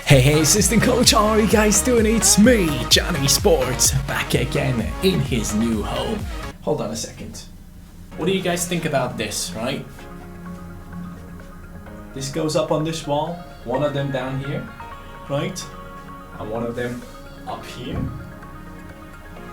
Hey, assistant coach, how are you guys doing? It's me, Canisports, back again in his new home. Hold on a second. What do you guys think about this, right? This goes up on this wall, one of them down here, right? And one of them up here.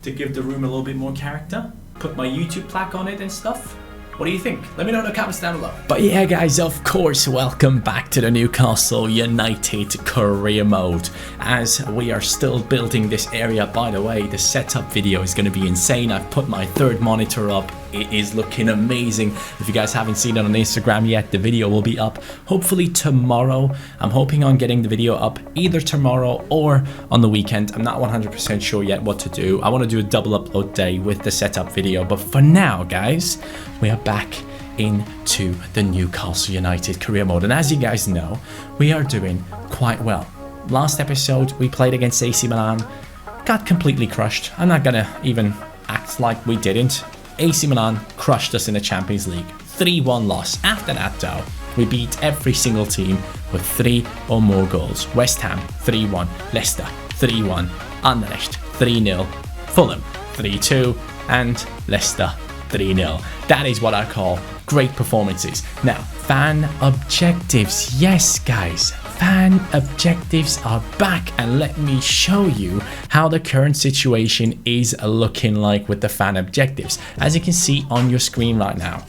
To give the room a little bit more character. Put my YouTube plaque on it and stuff. What do you think? Let me know in the comments down below. But yeah guys, of course, welcome back to the Newcastle United Career Mode. As we are still building this area, by the way, the setup video is going to be insane. I've put my third monitor up. It is looking amazing. If you guys haven't seen it on Instagram yet, the video will be up hopefully tomorrow. I'm hoping on getting the video up either tomorrow or on the weekend. I'm not 100% sure yet what to do. I want to do a double upload day with the setup video. But for now, guys, we are back into the Newcastle United Career Mode. And as you guys know, we are doing quite well. Last episode, we played against AC Milan. Got completely crushed. I'm not going to even act like we didn't. AC Milan crushed us in the Champions League. 3-1 loss. After that though, we beat every single team with 3 or more goals. West Ham 3-1, Leicester 3-1, Anderlecht 3-0, Fulham 3-2, and Leicester 3-0. That is what I call great performances. Now, fan objectives. Yes guys, fan objectives are back, and let me show you how the current situation is looking like with the fan objectives. As you can see on your screen right now,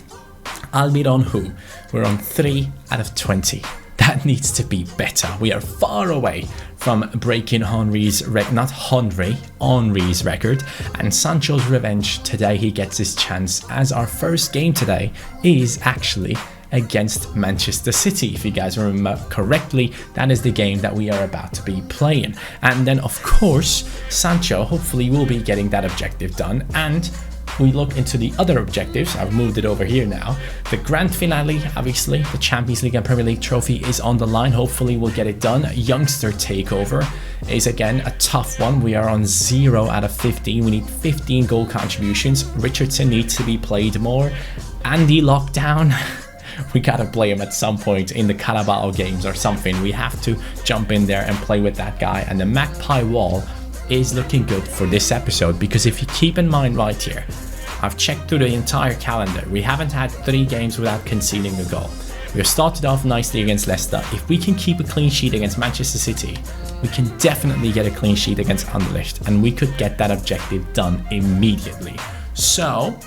Almiron who? We're on 3 out of 20. That needs to be better. We are far away from breaking Henry's record, Henry's record. And Sanchos' revenge today, he gets his chance, as our first game today is actually against Manchester City. If you guys remember correctly, that is the game that we are about to be playing. And then of course, Sancho hopefully will be getting that objective done. And we look into the other objectives. I've moved it over here now. The grand finale, obviously, the Champions League and Premier League trophy is on the line. Hopefully we'll get it done. Youngster takeover is again a tough one. We are on 0 out of 15. We need 15 goal contributions. Richardson needs to be played more. Andy Lockdown. We gotta play him at some point in the Carabao games or something. We have to jump in there and play with that guy. And the Magpie wall is looking good for this episode, because if you keep in mind right here, I've checked through the entire calendar. We haven't had 3 games without conceding a goal. We have started off nicely against Leicester. If we can keep a clean sheet against Manchester City, we can definitely get a clean sheet against Anderlecht, and we could get that objective done immediately. So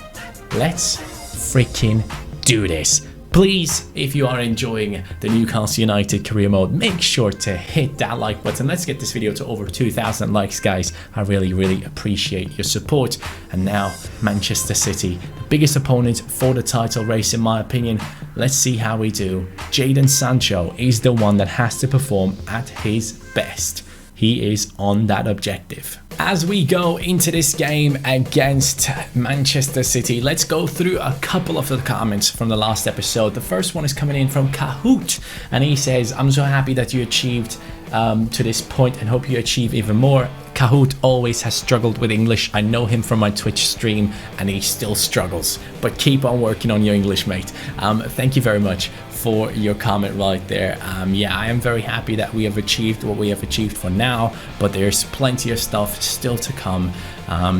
let's freaking do this. Please, if you are enjoying the Newcastle United Career Mode, make sure to hit that like button. Let's get this video to over 2,000 likes, guys. I really appreciate your support. And now, Manchester City, the biggest opponent for the title race, in my opinion. Let's see how we do. Jadon Sancho is the one that has to perform at his best. He is on that objective. As we go into this game against Manchester City, let's go through a couple of the comments from the last episode. The first one is coming in from Kahoot, and he says, I'm so happy that you achieved to this point and hope you achieve even more. Kahoot always has struggled with English. I know him from my Twitch stream and he still struggles, but keep on working on your English, mate. Thank you very much for your comment right there. Yeah, I am very happy that we have achieved what we have achieved for now, but there's plenty of stuff still to come.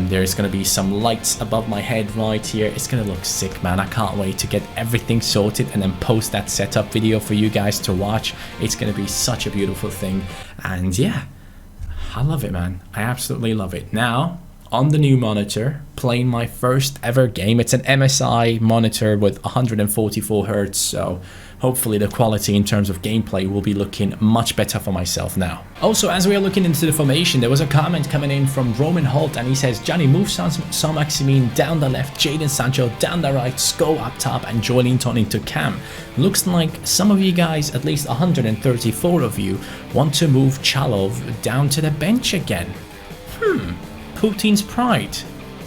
There's going to be some lights above my head right here. It's going to look sick, man. I can't wait to get everything sorted and then post that setup video for you guys to watch. It's going to be such a beautiful thing, and yeah, I love it, man. I absolutely love it. Now, on the new monitor, playing my first ever game. It's an MSI monitor with 144 Hz, so hopefully the quality in terms of gameplay will be looking much better for myself now. Also, as we are looking into the formation, there was a comment coming in from Roman Holt, and he says, Johnny, move Saint-Maximin down the left, Jadon Sancho down the right, Sko up top, and Joelinton into Cam. Looks like some of you guys, at least 134 of you, want to move Chalov down to the bench again. Putin's pride.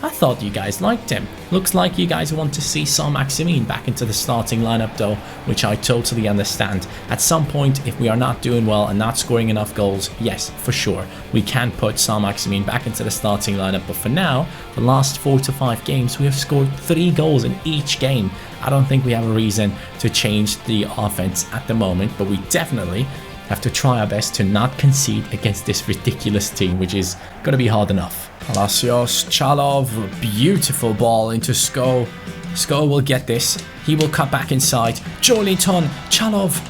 I thought you guys liked him. Looks like you guys want to see Saint-Maximin back into the starting lineup though, which I totally understand. At some point, if we are not doing well and not scoring enough goals, yes, for sure, we can put Saint-Maximin back into the starting lineup. But for now, the last 4 to 5 games, we have scored 3 goals in each game. I don't think we have a reason to change the offense at the moment, but we definitely have to try our best to not concede against this ridiculous team, which is going to be hard enough. Palacios, Chalov, beautiful ball into Sko. Sko will get this. He will cut back inside. Joelinton, Chalov,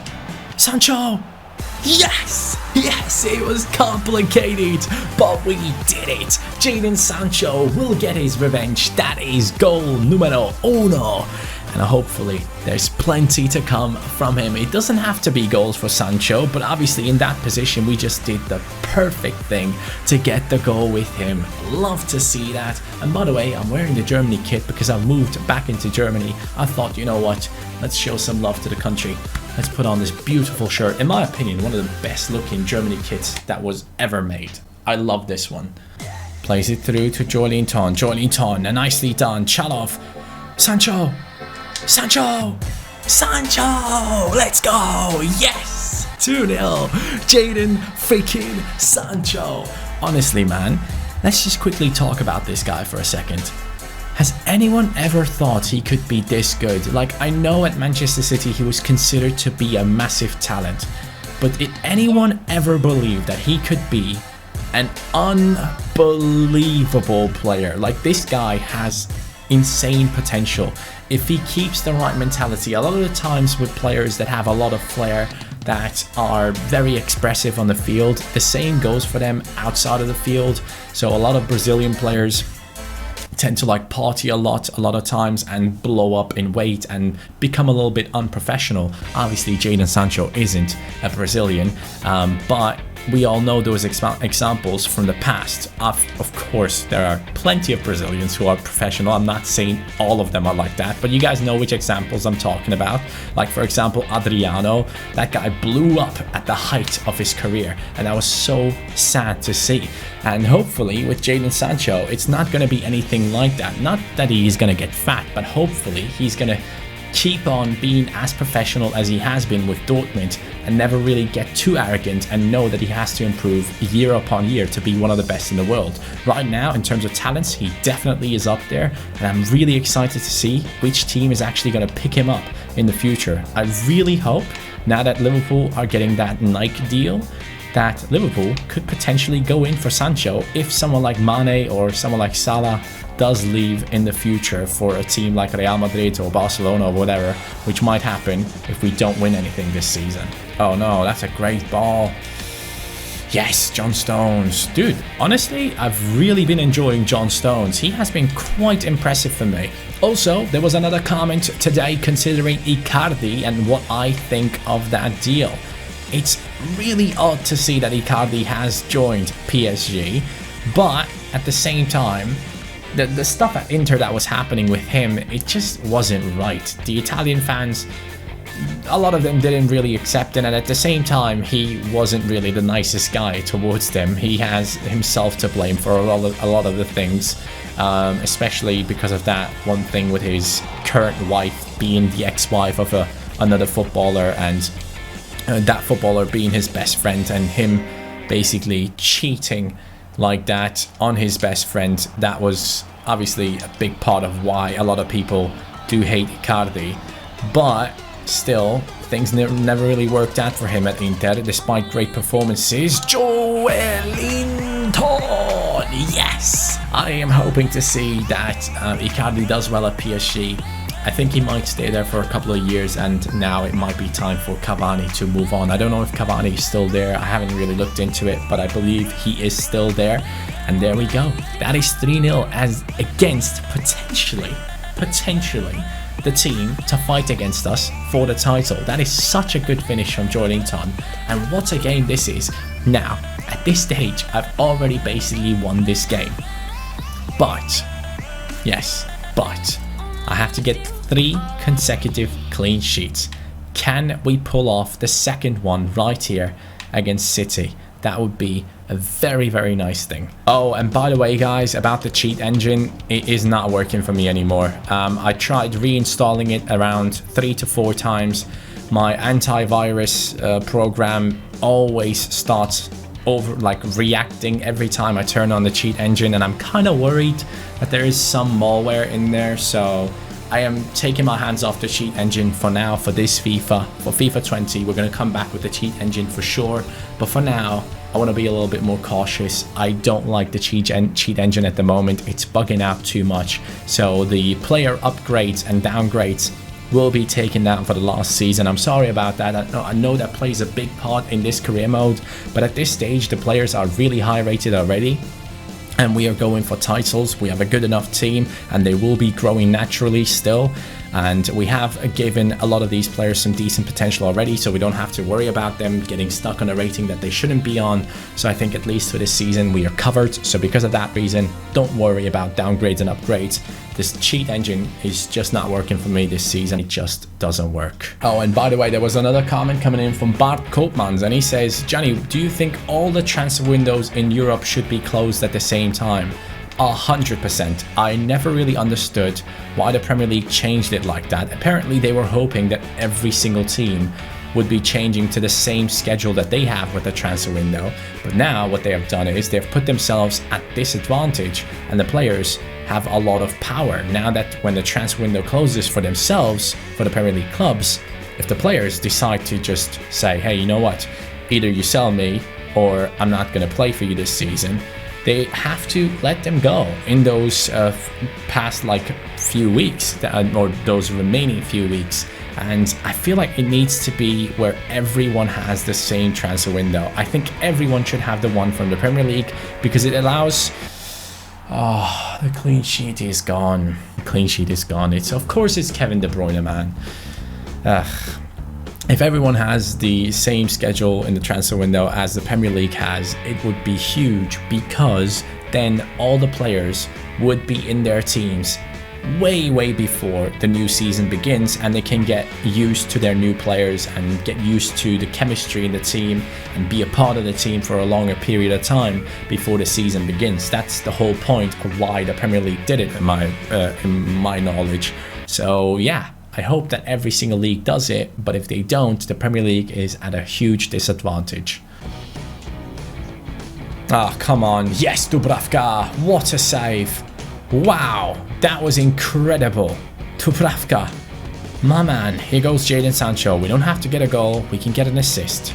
Sancho. Yes! Yes, it was complicated, but we did it. Jadon Sancho will get his revenge. That is goal numero uno. And hopefully there's plenty to come from him. It doesn't have to be goals for Sancho, but obviously in that position we just did the perfect thing to get the goal with him. Love to see that. And by the way, I'm wearing the Germany kit because I moved back into Germany. I thought, you know what, let's show some love to the country. Let's put on this beautiful shirt. In my opinion, one of the best looking Germany kits that was ever made. I love this one. Plays it through to Joelinton. Joelinton, nicely done. Chalov, Sancho. Sancho! Sancho! Let's go! Yes! 2-0. Jadon freaking Sancho. Honestly, man, let's just quickly talk about this guy for a second. Has anyone ever thought he could be this good? Like, I know at Manchester City he was considered to be a massive talent, but did anyone ever believe that he could be an unbelievable player? Like, this guy has insane potential if he keeps the right mentality. A lot of the times with players that have a lot of flair, that are very expressive on the field, the same goes for them outside of the field. So a lot of Brazilian players tend to like party a lot of times and blow up in weight and become a little bit unprofessional. Obviously Jadon Sancho isn't a Brazilian, but we all know those examples from the past. Of course, there are plenty of Brazilians who are professional. I'm not saying all of them are like that, but you guys know which examples I'm talking about. Like, for example, Adriano. That guy blew up at the height of his career, and that was so sad to see. And hopefully with Jadon Sancho, it's not going to be anything like that. Not that he's going to get fat, but hopefully he's going to keep on being as professional as he has been with Dortmund and never really get too arrogant and know that he has to improve year upon year to be one of the best in the world. Right now, in terms of talents, he definitely is up there, and I'm really excited to see which team is actually going to pick him up in the future. I really hope, now that Liverpool are getting that Nike deal, that Liverpool could potentially go in for Sancho if someone like Mane or someone like Salah does leave in the future for a team like Real Madrid or Barcelona or whatever, which might happen if we don't win anything this season. Oh no, that's a great ball. Yes, John Stones. Dude, honestly, I've really been enjoying John Stones. He has been quite impressive for me. Also, there was another comment today considering Icardi and what I think of that deal. It's really odd to see that Icardi has joined PSG, but at the same time, the stuff at Inter that was happening with him, it just wasn't right. The Italian fans, a lot of them didn't really accept it, and at the same time, he wasn't really the nicest guy towards them. He has himself to blame for a lot of the things, especially because of that one thing with his current wife being the ex-wife of another footballer, and that footballer being his best friend, and him basically cheating like that on his best friend. That was obviously a big part of why a lot of people do hate Icardi, but still things never really worked out for him at Inter despite great performances. Joelinton, yes, I am hoping to see that Icardi does well at PSG. I think he might stay there for a couple of years, and now it might be time for Cavani to move on. I don't know if Cavani is still there. I haven't really looked into it, but I believe he is still there. And there we go. That is 3-0 as against potentially the team to fight against us for the title. That is such a good finish from Joelinton. And what a game this is. Now, at this stage, I've already basically won this game. But, yes, but I have to get 3 consecutive clean sheets. Can we pull off the second one right here against City? That would be a very, very nice thing. Oh, and by the way, guys, about the cheat engine, it is not working for me anymore. I tried reinstalling it around 3 to 4 times. My antivirus program always starts reacting every time I turn on the cheat engine, and I'm kind of worried that there is some malware in there, so I am taking my hands off the cheat engine for now for this FIFA. For FIFA 20, we're going to come back with the cheat engine for sure. But for now, I want to be a little bit more cautious. I don't like the cheat engine at the moment. It's bugging out too much. So the player upgrades and downgrades will be taken down for the last season. I'm sorry about that. I know that plays a big part in this career mode, but at this stage, the players are really high rated already. And we are going for titles. We have a good enough team, and they will be growing naturally still. And we have given a lot of these players some decent potential already, so we don't have to worry about them getting stuck on a rating that they shouldn't be on. So I think at least for this season we are covered. So because of that reason, don't worry about downgrades and upgrades. This cheat engine is just not working for me this season. It just doesn't work. Oh, and by the way, there was another comment coming in from Bart Koopmans, and he says, Johnny, do you think all the transfer windows in Europe should be closed at the same time? 100%. I never really understood why the Premier League changed it like that. Apparently they were hoping that every single team would be changing to the same schedule that they have with the transfer window. But now what they have done is they've put themselves at disadvantage, and the players have a lot of power. Now that when the transfer window closes for themselves, for the Premier League clubs, if the players decide to just say, hey, you know what, either you sell me or I'm not going to play for you this season, they have to let them go in those past like few weeks, or those remaining few weeks. And I feel like it needs to be where everyone has the same transfer window. I think everyone should have the one from the Premier League, because it allows... Oh, the clean sheet is gone. The clean sheet is gone. Of course it's Kevin De Bruyne, man. If everyone has the same schedule in the transfer window as the Premier League has, it would be huge, because then all the players would be in their teams way before the new season begins, and they can get used to their new players and get used to the chemistry in the team and be a part of the team for a longer period of time before the season begins. That's the whole point of why the Premier League did it, in my knowledge. So yeah, I hope that every single league does it, but if they don't, the Premier League is at a huge disadvantage. Ah, come on. Yes, Dubravka. What a save. Wow, that was incredible. Dubravka. My man. Here goes Jadon Sancho. We don't have to get a goal. We can get an assist.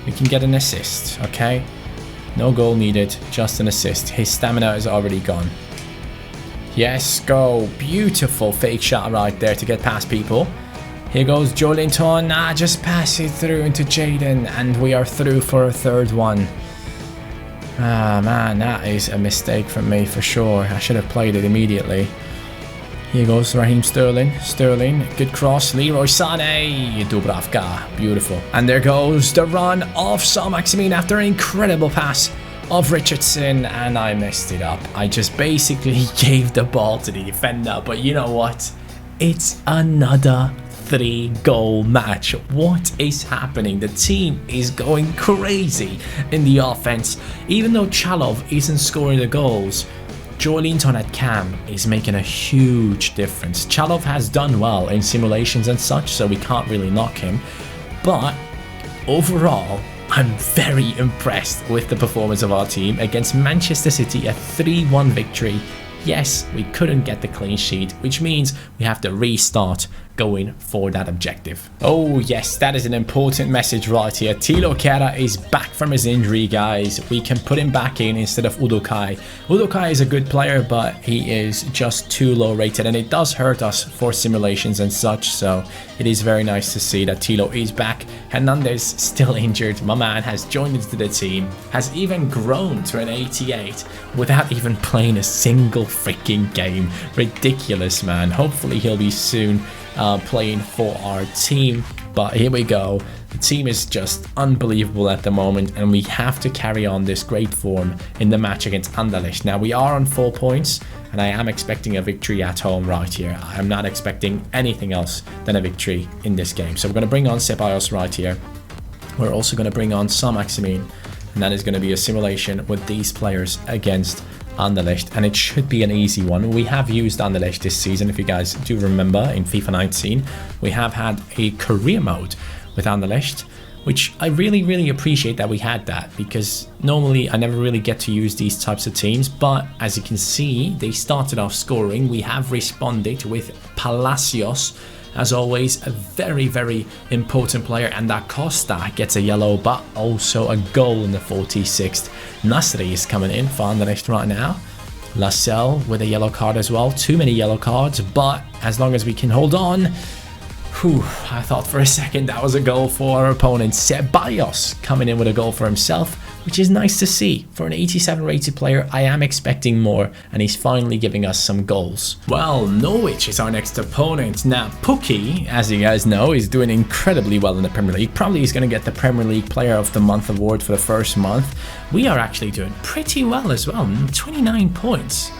We can get an assist, okay? No goal needed, just an assist. His stamina is already gone. Yes, go. Beautiful fake shot right there to get past people. Here goes Joelinton. Just pass it through into Jadon, and we are through for a third one. Ah, man, that is a mistake from me for sure. I should have played it immediately. Here goes Raheem Sterling. Sterling, good cross. Leroy Sané. Dubravka. Beautiful. And there goes the run of Saint-Maximin after an incredible pass of Richardson, and I messed it up. I just basically gave the ball to the defender, but you know what? It's another 3-goal match. What is happening? The team is going crazy in the offense. Even though Chalov isn't scoring the goals, Joelinton at cam is making a huge difference. Chalov has done well in simulations and such, so we can't really knock him. But overall, I'm very impressed with the performance of our team against Manchester City, a 3-1 victory. Yes, we couldn't get the clean sheet, which means we have to restart going for that objective. Oh yes, that is an important message right here. Thilo Kehrer is back from his injury, guys. We can put him back in instead of Udokai. Udokai is a good player, but he is just too low rated, and it does hurt us for simulations and such, so it is very nice to see that Thilo is back. Hernandez still injured. My man has joined into the team, has even grown to an 88 without even playing a single freaking game. Ridiculous, man. Hopefully he'll be soon playing for our team, but here we go. The team is just unbelievable at the moment, and we have to carry on this great form in the match against Anderlecht. Now we are on 4 points, and I am expecting a victory at home right here. I am not expecting anything else than a victory in this game. So we're going to bring on Ceballos right here. We're also going to bring on Saint-Maximin, and that is going to be a simulation with these players against Anderlecht, and it should be an easy one. We have used Anderlecht this season, if you guys do remember, in FIFA 19. We have had a career mode with Anderlecht. which I really appreciate that we had that, because normally I never really get to use these types of teams. But as you can see, they started off scoring. We have responded with Palacios, as always, a very important player, and Da Costa gets a yellow, but also a goal in the 46th. Nasri is coming in for Anderlecht right now. Lascelles with a yellow card as well. Too many yellow cards, but as long as we can hold on. Whew, I thought for a second that was a goal for our opponent. Ceballos coming in with a goal for himself, which is nice to see. For an 87 rated player, I am expecting more, and he's finally giving us some goals. Well, Norwich is our next opponent. Now, Pukki, as you guys know, is doing incredibly well in the Premier League. Probably he's going to get the Premier League Player of the Month award for the first month. We are actually doing pretty well as well. 29 points.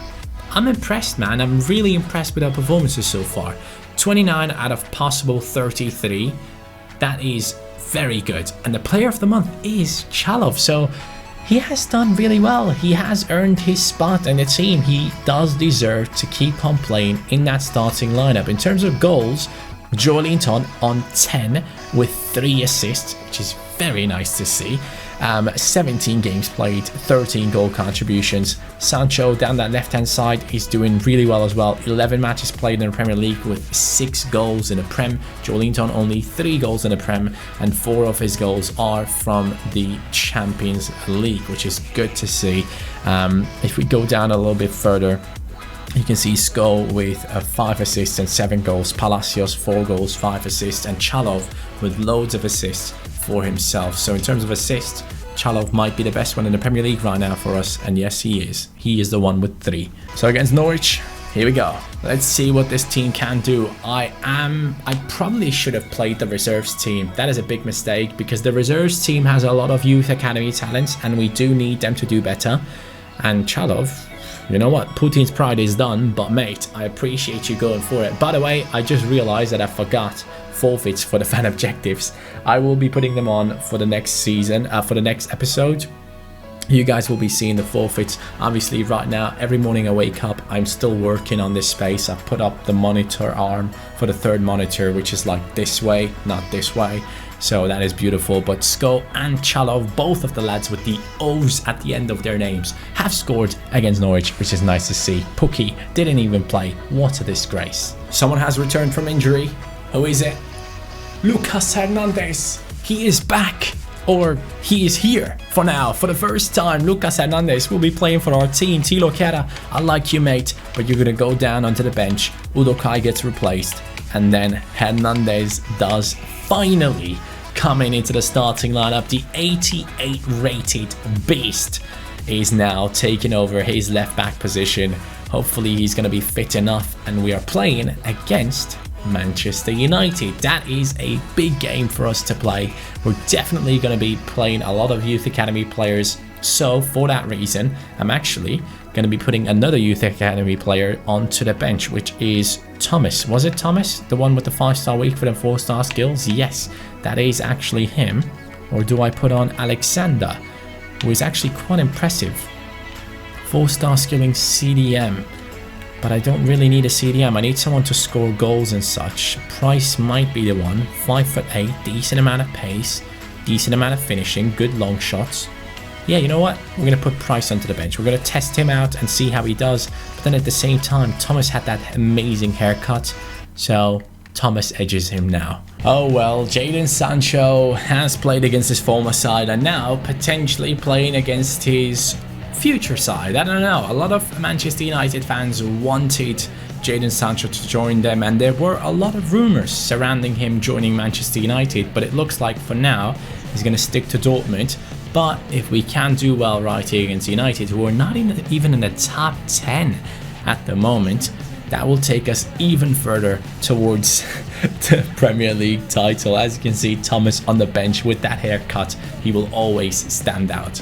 I'm impressed, man. I'm really impressed with our performances so far. 29 out of possible 33. That is very good. And the Player of the Month is Chalov, so he has done really well. He has earned his spot in the team. He does deserve to keep on playing in that starting lineup. In terms of goals, Joelinton on 10 with 3 assists, which is very nice to see. 17 games played, 13 goal contributions. Sancho down that left-hand side is doing really well as well. 11 matches played in the Premier League with 6 goals in the Prem. Joelinton only 3 goals in the Prem, and 4 of his goals are from the Champions League, which is good to see. If we go down a little bit further, you can see Sko with 5 assists and 7 goals, Palacios 4 goals, 5 assists, and Chalov with loads of assists for himself. So in terms of assists, Chalov might be the best one in the Premier League right now for us, and yes, he is. He is the one with 3. So against Norwich, here we go. Let's see what this team can do. I probably should have played the reserves team. That is a big mistake, because the reserves team has a lot of youth academy talents, and we do need them to do better. And Chalov, you know what? Putin's pride is done, but mate, I appreciate you going for it. By the way, I just realized that I forgot forfeits for the fan objectives. I will be putting them on for the next season, for the next episode. You guys will be seeing the forfeits. Obviously, right now, every morning I wake up, I'm still working on this space. I've put up the monitor arm for the 3rd monitor, which is like this way, not this way. So that is beautiful. But Sko and Chalov, both of the lads with the O's at the end of their names, have scored against Norwich, which is nice to see. Pukki didn't even play. What a disgrace. Someone has returned from injury. Who is it? Lucas Hernandez. He is back. Or he is here for now. For the first time, Lucas Hernandez will be playing for our team. Tilo Kera, I like you, mate, but you're going to go down onto the bench. Udokai gets replaced. And then Hernandez does finally coming into the starting lineup. The 88 rated beast is now taking over his left back position. Hopefully he's going to be fit enough, and we are playing against Manchester United. That is a big game for us to play. We're definitely going to be playing a lot of youth academy players, so for that reason I'm actually going to be putting another youth academy player onto the bench, which is Thomas. Was it Thomas, the one with the 5-star week for the 4-star skills? Yes, that is actually him. Or do I put on Alexander, who is actually quite impressive? 4-star skilling CDM, but I don't really need a CDM. I need someone to score goals and such. Price might be the one. 5'8", decent amount of pace, decent amount of finishing, good long shots. Yeah, you know what? We're going to put Price onto the bench. We're going to test him out and see how he does. But then at the same time, Thomas had that amazing haircut, so Thomas edges him now. Oh well, Jadon Sancho has played against his former side and now potentially playing against his future side. I don't know. A lot of Manchester United fans wanted Jadon Sancho to join them, and there were a lot of rumors surrounding him joining Manchester United, but it looks like for now he's going to stick to Dortmund. But if we can do well right here against United, who are not even in the top 10 at the moment, that will take us even further towards the Premier League title. As you can see, Thomas on the bench with that haircut, he will always stand out.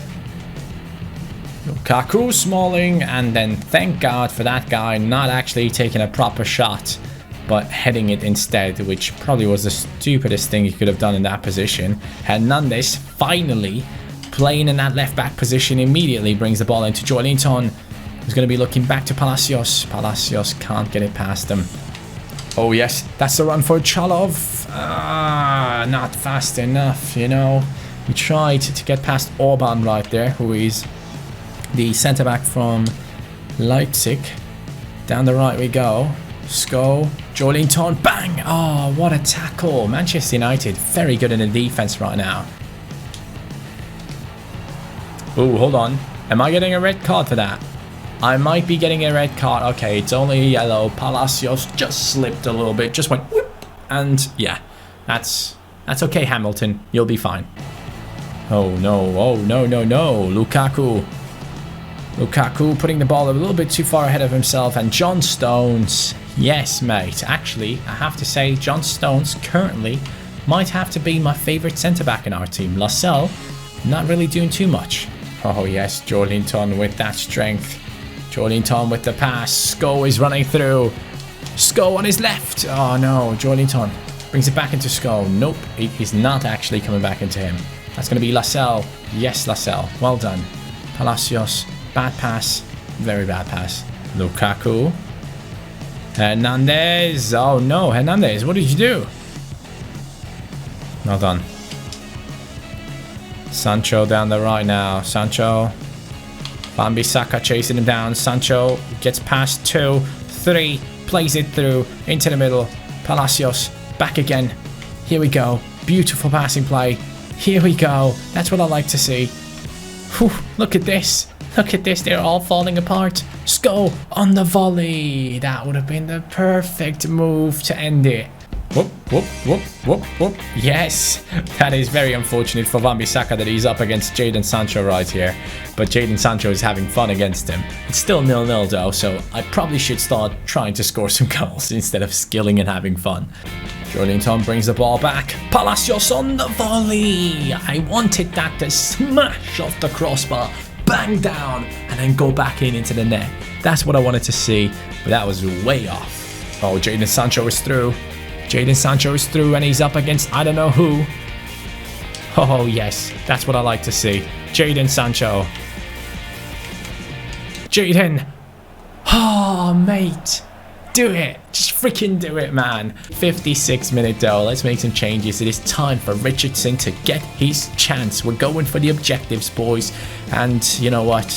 Lukaku, Smalling, and then thank God for that guy not actually taking a proper shot, but heading it instead, which probably was the stupidest thing he could have done in that position. Hernandez finally playing in that left back position, immediately brings the ball into Joelinton, who's going to be looking back to Palacios. Palacios can't get it past him. Oh yes, that's the run for Chalov. Not fast enough, you know. We tried to get past Orban right there, who is the centre-back from Leipzig. Down the right we go. Sko, Joelinton, bang! Oh, what a tackle. Manchester United, very good in the defence right now. Oh, hold on. Am I getting a red card for that? I might be getting a red card. Okay, it's only a yellow. Palacios just slipped a little bit. Just went whoop. And yeah, that's okay, Hamilton. You'll be fine. Oh no, oh no, no, no. Lukaku putting the ball a little bit too far ahead of himself. And John Stones. Yes, mate. Actually, I have to say, John Stones currently might have to be my favourite centre-back in our team. Lascelles, not really doing too much. Oh yes, Joelinton with that strength. Joelinton with the pass. Sko is running through. Sko on his left. Oh no, Joelinton brings it back into Sko. Nope, he's not actually coming back into him. That's going to be Lascelles. Yes, Lascelles. Well done. Palacios. Bad pass. Very bad pass. Lukaku. Hernandez. Oh no, Hernandez. What did you do? Well done. Sancho down the right now. Sancho. Wan-Bissaka chasing him down. Sancho gets past 2, 3. Plays it through. Into the middle. Palacios. Back again. Here we go. Beautiful passing play. Here we go. That's what I like to see. Whew, look at this. Look at this. They're all falling apart. Sko on the volley. That would have been the perfect move to end it. Whoop, whoop, whoop, whoop, whoop. Yes, that is very unfortunate for Wan-Bissaka that he's up against Jadon Sancho right here. But Jadon Sancho is having fun against him. It's still 0-0 though, so I probably should start trying to score some goals instead of skilling and having fun. Joelinton brings the ball back. Palacios on the volley. I wanted that to smash off the crossbar, bang down, and then go back into the net. That's what I wanted to see, but that was way off. Oh, Jadon Sancho is through. Jadon Sancho is through and he's up against I don't know who. Oh yes, that's what I like to see. Jadon Sancho. Jadon. Oh mate. Do it. Just freaking do it, man. 56 minute though. Let's make some changes. It is time for Richardson to get his chance. We're going for the objectives, boys. And you know what?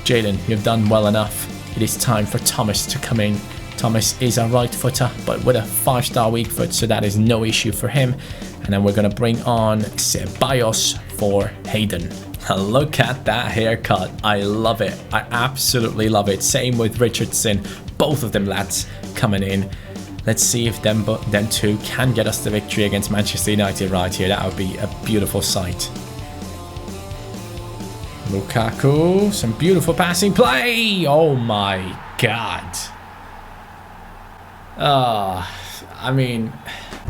Jadon, you've done well enough. It is time for Thomas to come in. Thomas is a right footer, but with a 5-star weak foot, so that is no issue for him. And then we're going to bring on Ceballos for Hayden. Look at that haircut. I love it. I absolutely love it. Same with Richardson. Both of them lads coming in. Let's see if them two can get us the victory against Manchester United right here. That would be a beautiful sight. Lukaku. Some beautiful passing play. Oh my god. I mean,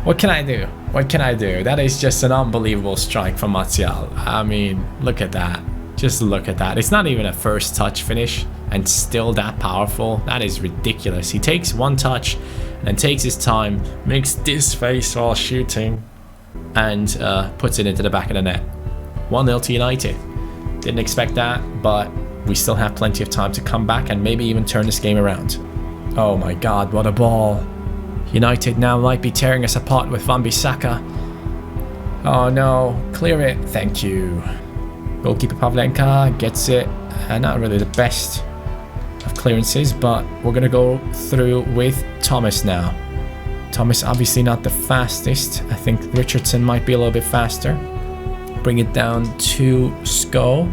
what can I do? What can I do? That is just an unbelievable strike from Martial. I mean, look at that. Just look at that. It's not even a first touch finish and still that powerful. That is ridiculous. He takes one touch and then takes his time, makes this face while shooting and puts it into the back of the net. 1-0 to United. Didn't expect that, but we still have plenty of time to come back and maybe even turn this game around. Oh my god, what a ball. United now might be tearing us apart with Wan-Bissaka. Oh no, clear it. Thank you. Goalkeeper Pavlenka gets it. Not really the best of clearances, but we're going to go through with Thomas now. Thomas obviously not the fastest. I think Richardson might be a little bit faster. Bring it down to Sko.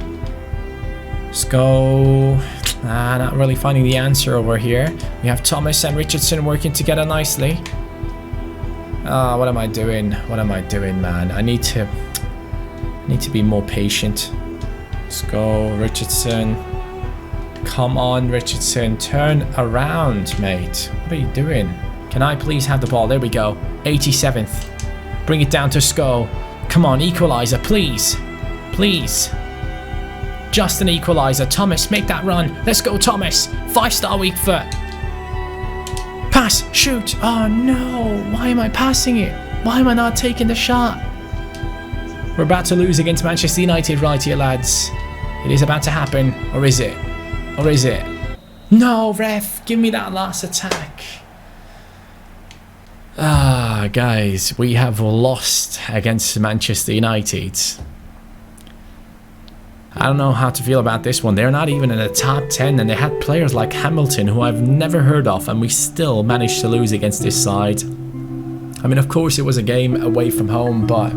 Sko... not really finding the answer over here. We have Thomas and Richardson working together nicely. What am I doing? What am I doing, man? I need to be more patient. Let's go, Richardson. Come on, Richardson. Turn around, mate. What are you doing? Can I please have the ball? There we go. 87th. Bring it down to Sko. Come on, equalizer, please. Please. Just an equalizer. Thomas, make that run. Let's go, Thomas. 5-star weak foot. Pass. Shoot. Oh, no. Why am I passing it? Why am I not taking the shot? We're about to lose against Manchester United right here, lads. It is about to happen. Or is it? Or is it? No, ref. Give me that last attack. Guys, we have lost against Manchester United. I don't know how to feel about this one. They're not even in the top 10, and they had players like Hamilton, who I've never heard of, and we still managed to lose against this side. I mean, of course, it was a game away from home, but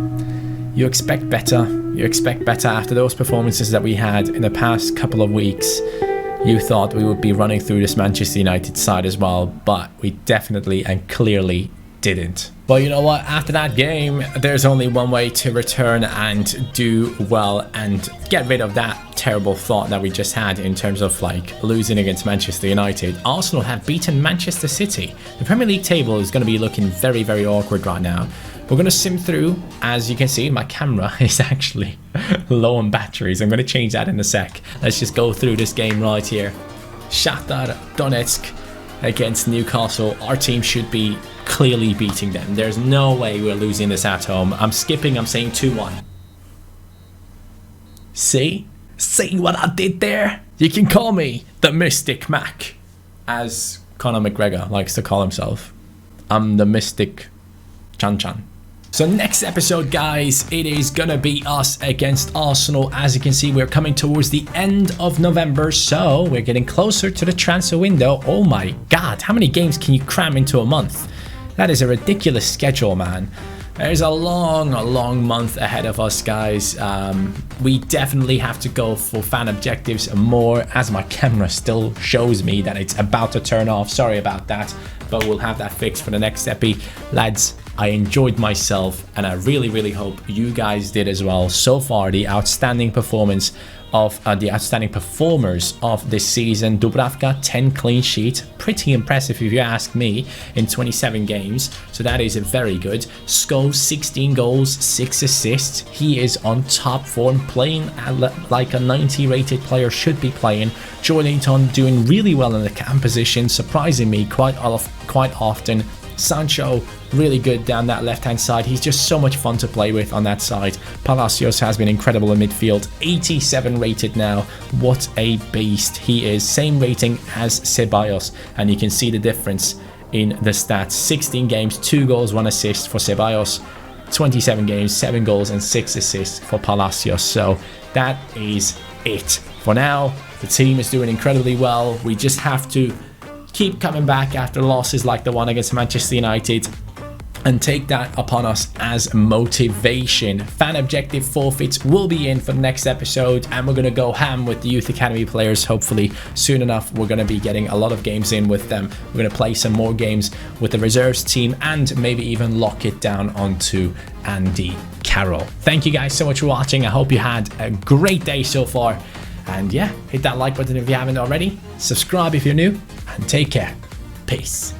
you expect better. You expect better after those performances that we had in the past couple of weeks. You thought we would be running through this Manchester United side as well, but we definitely and clearly didn't. But you know what, after that game, there's only one way to return and do well and get rid of that terrible thought that we just had in terms of like losing against Manchester United. Arsenal have beaten Manchester City. The Premier League table is going to be looking very, very awkward right now. We're going to sim through. As you can see, my camera is actually low on batteries. I'm going to change that in a sec. Let's just go through this game right here. Shakhtar Donetsk against Newcastle. Our team should be clearly beating them. There's no way we're losing this at home. I'm skipping. I'm saying 2-1. See what I did there? You can call me the Mystic Mac, as Conor McGregor likes to call himself. I'm the Mystic Chan Chan. So next episode, guys, it is gonna be us against Arsenal. As you can see, we're coming towards the end of November, so we're getting closer to the transfer window. Oh my god, how many games can you cram into a month? That is a ridiculous schedule, man. There's a long month ahead of us, guys. We definitely have to go for fan objectives more, as my camera still shows me that it's about to turn off. Sorry about that, but we'll have that fixed for the next epi. Lads, I enjoyed myself, and I really hope you guys did as well. So far, the outstanding performance of the outstanding performers of this season. Dubravka, 10 clean sheet, pretty impressive if you ask me, in 27 games, so that is very good. Scholes, 16 goals, 6 assists. He is on top form, playing like a 90 rated player should be playing. Joelinton doing really well in the cam position, surprising me quite often. Sancho, really good down that left-hand side. He's just so much fun to play with on that side. Palacios has been incredible in midfield. 87 rated now. What a beast he is. Same rating as Ceballos, and you can see the difference in the stats. 16 games, 2 goals, 1 assist for Ceballos. 27 games, 7 goals and 6 assists for Palacios. So that is it. For now, the team is doing incredibly well. We just have to keep coming back after losses like the one against Manchester United and take that upon us as motivation. Fan objective forfeits will be in for the next episode, and we're going to go ham with the youth academy players. Hopefully soon enough we're going to be getting a lot of games in with them. We're going to play some more games with the reserves team and maybe even lock it down onto Andy Carroll. Thank you guys so much for watching. I hope you had a great day so far. And yeah, hit that like button if you haven't already. Subscribe if you're new, and take care. Peace.